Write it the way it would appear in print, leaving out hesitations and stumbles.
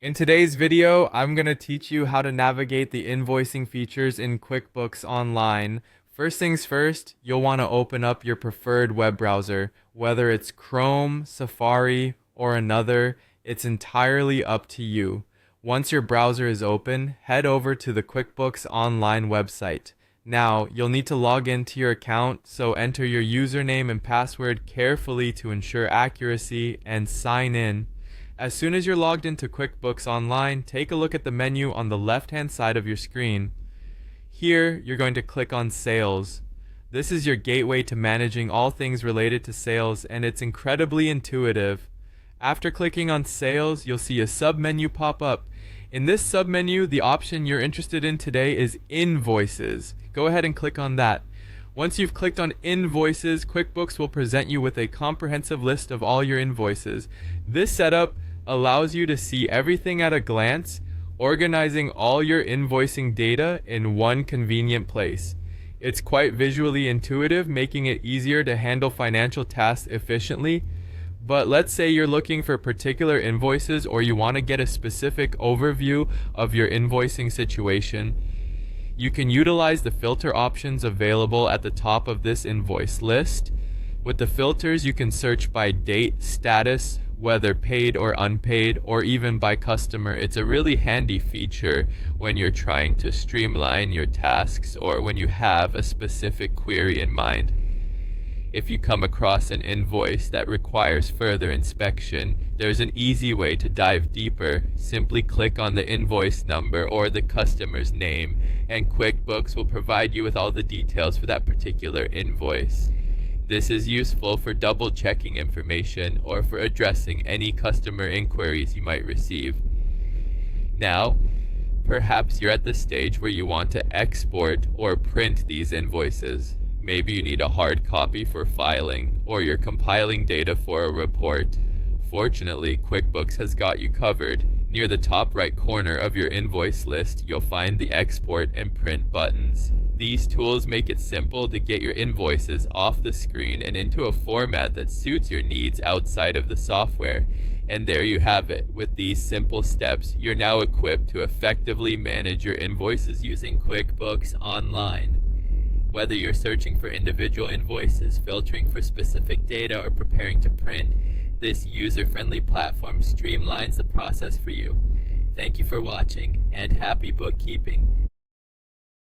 In today's video, I'm going to teach you how to navigate the invoicing features in QuickBooks Online. First things first, you'll want to open up your preferred web browser, whether it's Chrome, Safari, or another. It's entirely up to you. Once your browser is open, head over to the QuickBooks Online website. Now, you'll need to log into your account, so enter your username and password carefully to ensure accuracy and sign in. As soon as you're logged into QuickBooks Online, take a look at the menu on the left-hand side of your screen. Here, you're going to click on Sales. This is your gateway to managing all things related to sales, and it's incredibly intuitive. After clicking on Sales, you'll see a submenu pop up. In this submenu, the option you're interested in today is Invoices. Go ahead and click on that. Once you've clicked on Invoices, QuickBooks will present you with a comprehensive list of all your invoices. This setup allows you to see everything at a glance, organizing all your invoicing data in one convenient place. It's quite visually intuitive, making it easier to handle financial tasks efficiently. But let's say you're looking for particular invoices or you want to get a specific overview of your invoicing situation. You can utilize the filter options available at the top of this invoice list. With the filters, you can search by date, status, whether paid or unpaid, or even by customer. It's a really handy feature when you're trying to streamline your tasks or when you have a specific query in mind. If you come across an invoice that requires further inspection, there's an easy way to dive deeper. Simply click on the invoice number or the customer's name, and QuickBooks will provide you with all the details for that particular invoice. This is useful for double-checking information or for addressing any customer inquiries you might receive. Now, perhaps you're at the stage where you want to export or print these invoices. Maybe you need a hard copy for filing, or you're compiling data for a report. Fortunately, QuickBooks has got you covered. Near the top right corner of your invoice list, you'll find the export and print buttons. These tools make it simple to get your invoices off the screen and into a format that suits your needs outside of the software. And there you have it. With these simple steps, you're now equipped to effectively manage your invoices using QuickBooks Online. Whether you're searching for individual invoices, filtering for specific data, or preparing to print, this user-friendly platform streamlines the process for you. Thank you for watching, and happy bookkeeping.